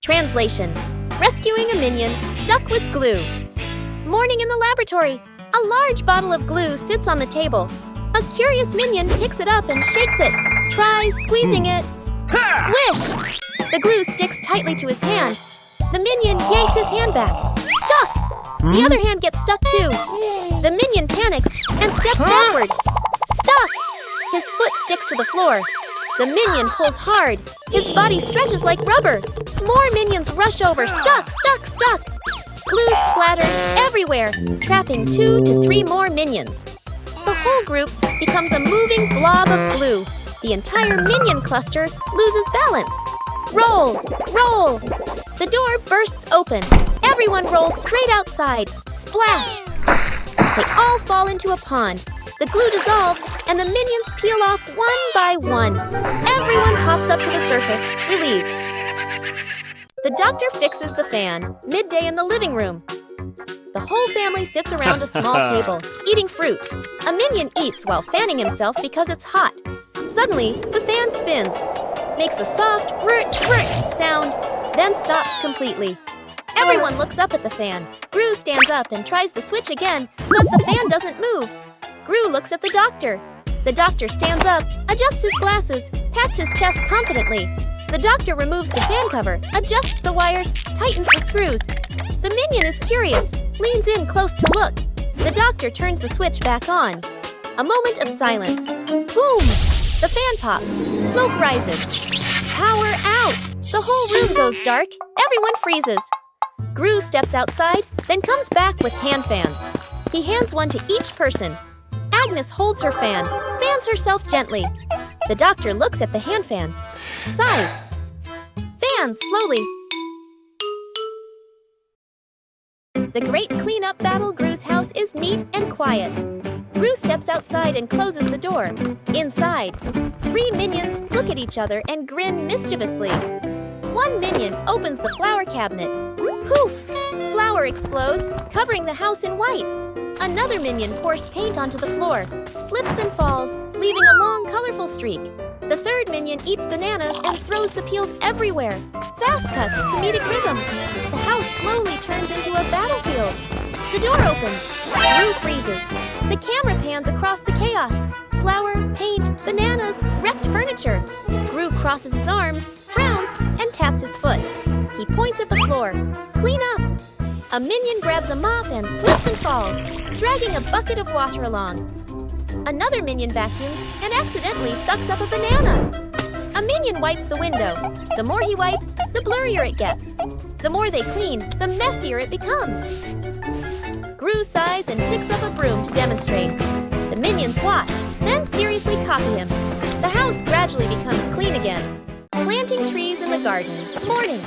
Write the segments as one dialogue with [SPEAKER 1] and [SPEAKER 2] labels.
[SPEAKER 1] Translation: rescuing a minion stuck with glue. Morning in the laboratory. A large bottle of glue sits on the table. A curious minion picks it up and shakes it. Tries squeezing it. Squish! The glue sticks tightly to his hand. The minion yanks his hand back. Stuck! The other hand gets stuck too. The minion panics and steps backward. Stuck! His foot sticks to the floor. The minion pulls hard. His body stretches like rubber. More minions rush over. Stuck, stuck, stuck. Glue splatters everywhere, trapping 2 to 3 more minions. The whole group becomes a moving blob of glue. The entire minion cluster loses balance. Roll, roll. The door bursts open. Everyone rolls straight outside. Splash! They all fall into a pond. The glue dissolves, and the minions peel off one by one. Everyone hops up to the surface, relieved. The doctor fixes the fan, midday in the living room. The whole family sits around a small table, eating fruits. A minion eats while fanning himself because it's hot. Suddenly, the fan spins, makes a soft whirt sound, then stops completely. Everyone looks up at the fan. Gru stands up and tries the switch again, but the fan doesn't move. Gru looks at the doctor. The doctor stands up, adjusts his glasses, pats his chest confidently. The doctor removes the fan cover, adjusts the wires, tightens the screws. The minion is curious, leans in close to look. The doctor turns the switch back on. A moment of silence. Boom! The fan pops. Smoke rises. Power out! The whole room goes dark. Everyone freezes. Gru steps outside, then comes back with hand fans. He hands one to each person. Agnes holds her fan, fans herself gently. The doctor looks at the hand fan. Sighs. Fans slowly. The great cleanup battle Gru's house is neat and quiet. Gru steps outside and closes the door. Inside, 3 minions look at each other and grin mischievously. One minion opens the flower cabinet. Poof! Flour explodes, covering the house in white. Another minion pours paint onto the floor, slips and falls, leaving a long, colorful streak. The third minion eats bananas and throws the peels everywhere. Fast cuts, comedic rhythm. The house slowly turns into a battlefield. The door opens. Gru freezes. The camera pans across the chaos. Flour, paint, bananas, wrecked furniture. Gru crosses his arms, frowns, and taps his foot. He points at the floor. Clean up! A minion grabs a mop and slips and falls, dragging a bucket of water along. Another minion vacuums and accidentally sucks up a banana. A minion wipes the window. The more he wipes, the blurrier it gets. The more they clean, the messier it becomes. Gru sighs and picks up a broom to demonstrate. The minions watch, then seriously copy him. The house gradually becomes clean again. Planting trees in the garden. Morning.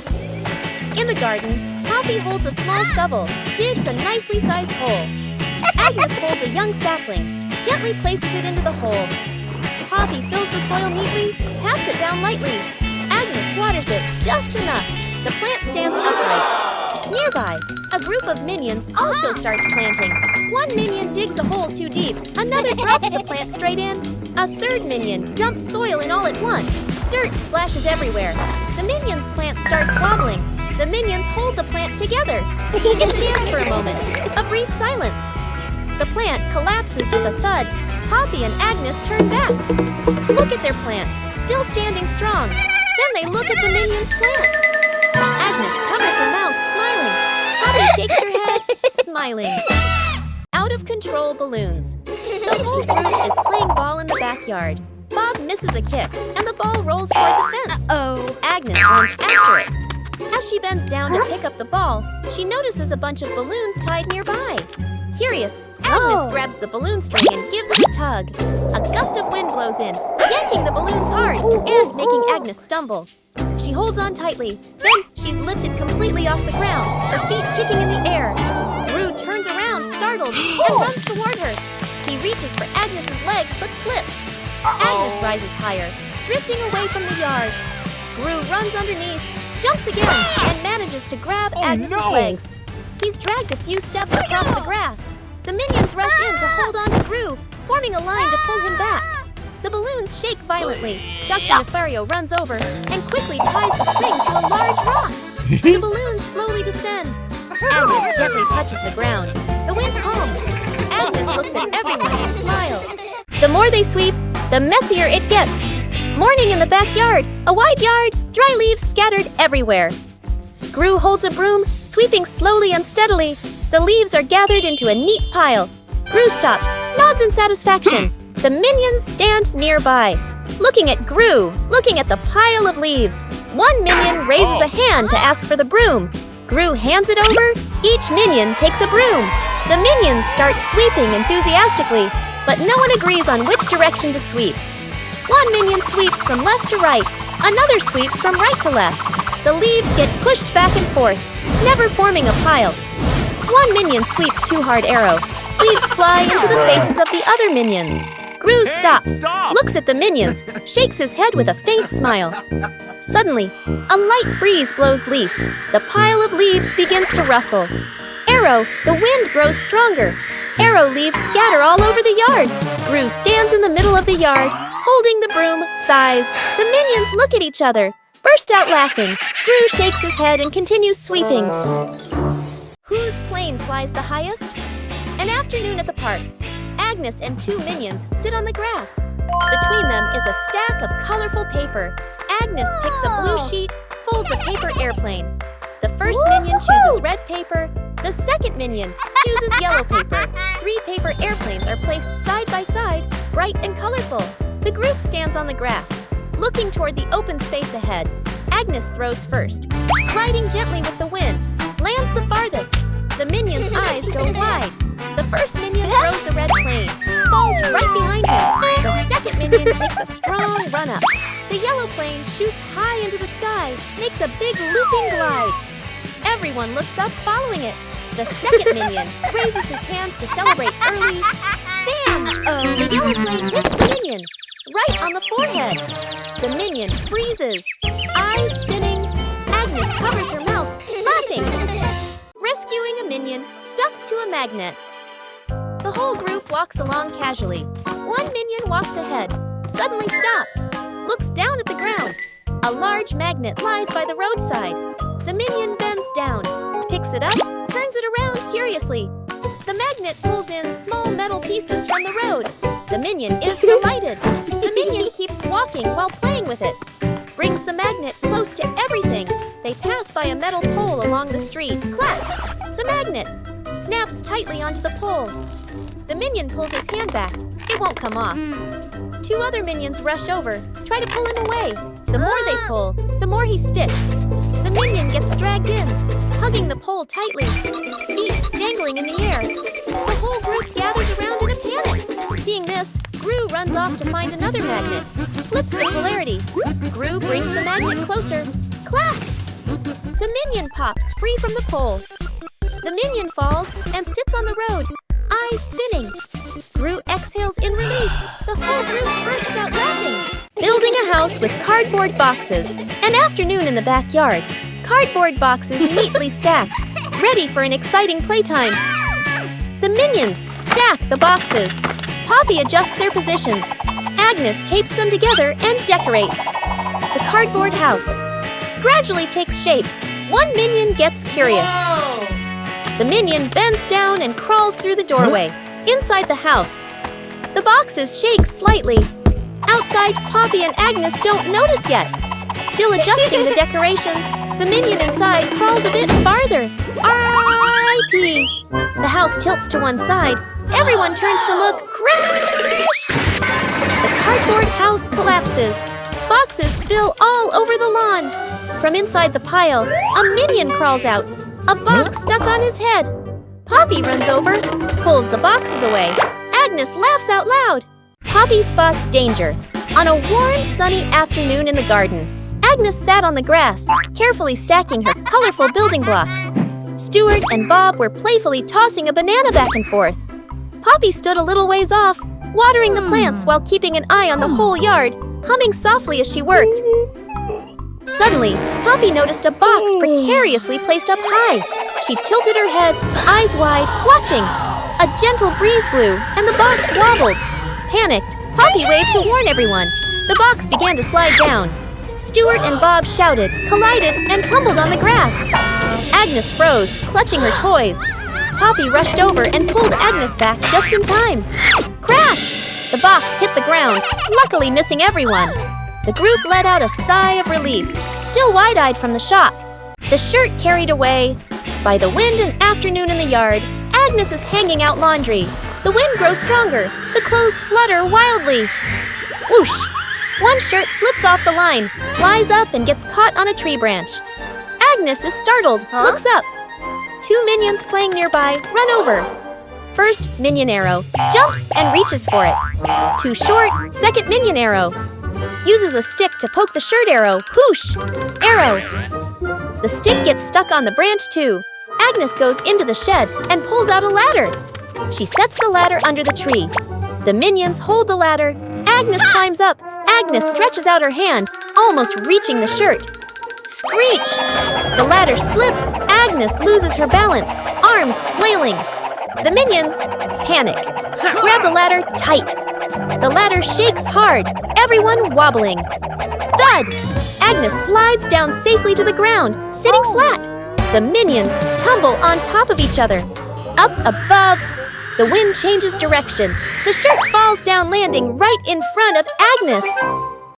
[SPEAKER 1] In the garden, Poppy holds a small shovel, digs a nicely sized hole. Agnes holds a young sapling, gently places it into the hole. Poppy fills the soil neatly, pats it down lightly. Agnes waters it just enough. The plant stands upright. Nearby, a group of minions also starts planting. One minion digs a hole too deep. Another drops the plant straight in. A third minion dumps soil in all at once. Dirt splashes everywhere. The minion's plant starts wobbling. The minions hold the plant together. It stands for a moment. A brief silence. The plant collapses with a thud. Poppy and Agnes turn back. Look at their plant, still standing strong. Then they look at the minion's plant. Agnes covers her mouth, smiling. Poppy shakes her head, smiling. Out of control balloons. The whole group is playing ball in the backyard. Bob misses a kick, and the ball rolls toward the fence. Agnes runs after it. As she bends down to pick up the ball, she notices a bunch of balloons tied nearby. Curious, Agnes grabs the balloon string and gives it a tug. A gust of wind blows in, yanking the balloons hard and making Agnes stumble. She holds on tightly, then she's lifted completely off the ground, her feet kicking in the air. Gru turns around, startled, and runs toward her. He reaches for Agnes's legs but slips. Agnes rises higher, drifting away from the yard. Gru runs underneath, jumps again, and manages to grab Agnes's legs. He's dragged a few steps across the grass. The minions rush in to hold on to Gru, forming a line to pull him back. The balloons shake violently. Dr. Nefario runs over and quickly ties the string to a large rock. The balloons slowly descend. Agnes gently touches the ground. The wind calms. Agnes looks at everyone and smiles. The more they sweep, the messier it gets. Morning in the backyard, a wide yard, dry leaves scattered everywhere. Gru holds a broom, sweeping slowly and steadily. The leaves are gathered into a neat pile. Gru stops, nods in satisfaction. The minions stand nearby, looking at Gru, looking at the pile of leaves. One minion raises a hand to ask for the broom. Gru hands it over. Each minion takes a broom. The minions start sweeping enthusiastically, but no one agrees on which direction to sweep. One minion sweeps from left to right. Another sweeps from right to left. The leaves get pushed back and forth, never forming a pile. One minion sweeps too hard arrow. Leaves fly into the faces of the other minions. Gru stops, looks at the minions, shakes his head with a faint smile. Suddenly, a light breeze blows leaf. The pile of leaves begins to rustle. Arrow, the wind grows stronger. Arrow leaves scatter all over the yard. Gru stands in the middle of the yard, holding the broom, sighs. The minions look at each other, burst out laughing. Gru shakes his head and continues sweeping. Whose plane flies the highest? An afternoon at the park. Agnes and two minions sit on the grass. Between them is a stack of colorful paper. Agnes picks a blue sheet, folds a paper airplane. The first minion chooses red paper. The second minion chooses yellow paper. 3 paper airplanes are placed side by side, bright and colorful. The group stands on the grass, looking toward the open space ahead. Agnes throws first, gliding gently with the wind, lands the farthest. The minion's eyes go wide. The first minion throws the red plane, falls right behind him. The second minion takes a strong run-up. The yellow plane shoots high into the sky, makes a big looping glide. Everyone looks up, following it. The second minion raises his hands to celebrate early. Bam! The yellow plane hits the minion, right on the forehead. The minion freezes, eyes spinning. Agnes covers her mouth, laughing. Rescuing a minion stuck to a magnet. The whole group walks along casually. One minion walks ahead, suddenly stops, looks down at the ground. A large magnet lies by the roadside. The minion bends down, picks it up, turns it around curiously. The magnet pulls in small metal pieces from the road. The minion is delighted. The minion keeps walking while playing with it. Brings the magnet close to everything. They pass by a metal pole along the street. Clap! The magnet snaps tightly onto the pole. The minion pulls his hand back. It won't come off. 2 other minions rush over, try to pull him away. The more they pull, the more he sticks. The minion gets dragged in, hugging the pole tightly, feet dangling in the air. The whole group gathers around in a panic. Seeing this, Gru runs off to find another magnet, flips the polarity. Gru brings the magnet closer. Clap! The minion pops free from the pole. The minion falls and sits on the road, eyes spinning. Gru exhales in relief. The whole group bursts out laughing. Building a house with cardboard boxes. An afternoon in the backyard. Cardboard boxes neatly stacked, ready for an exciting playtime. The minions stack the boxes. Poppy adjusts their positions. Agnes tapes them together and decorates. The cardboard house gradually takes shape. One minion gets curious.
[SPEAKER 2] Whoa!
[SPEAKER 1] The minion bends down and crawls through the doorway. Inside the house, the boxes shake slightly. Outside, Poppy and Agnes don't notice yet. Still adjusting the decorations, the minion inside crawls a bit farther. R.I.P. The house tilts to one side. Everyone turns to look. Crash! The cardboard house collapses. Boxes spill all over the lawn. From inside the pile, a minion crawls out. A box stuck on his head. Poppy runs over, pulls the boxes away. Agnes laughs out loud. Poppy spots danger. On a warm, sunny afternoon in the garden, Agnes sat on the grass, carefully stacking her colorful building blocks. Stuart and Bob were playfully tossing a banana back and forth. Poppy stood a little ways off, watering the plants while keeping an eye on the whole yard, humming softly as she worked. Suddenly, Poppy noticed a box precariously placed up high. She tilted her head, eyes wide, watching. A gentle breeze blew, and the box wobbled. Panicked, Poppy waved to warn everyone. The box began to slide down. Stuart and Bob shouted, collided, and tumbled on the grass. Agnes froze, clutching her toys. Poppy rushed over and pulled Agnes back just in time. Crash! The box hit the ground, luckily missing everyone. The group let out a sigh of relief, still wide-eyed from the shock. The shirt carried away. By the wind and afternoon in the yard, Agnes is hanging out laundry. The wind grows stronger. The clothes flutter wildly. Whoosh! One shirt slips off the line, flies up and gets caught on a tree branch. Agnes is startled, looks up. Two minions playing nearby run over. First minion arrow jumps and reaches for it. Too short, second minion arrow. Uses a stick to poke the shirt arrow. Whoosh! Arrow. The stick gets stuck on the branch too. Agnes goes into the shed and pulls out a ladder. She sets the ladder under the tree. The minions hold the ladder. Agnes climbs up. Agnes stretches out her hand, almost reaching the shirt. Screech! The ladder slips. Agnes loses her balance, arms flailing. The minions panic. Grab the ladder tight. The ladder shakes hard, everyone wobbling. Thud! Agnes slides down safely to the ground, sitting flat. The minions tumble on top of each other. Up above, the wind changes direction. The shirt falls down, landing right in front of Agnes.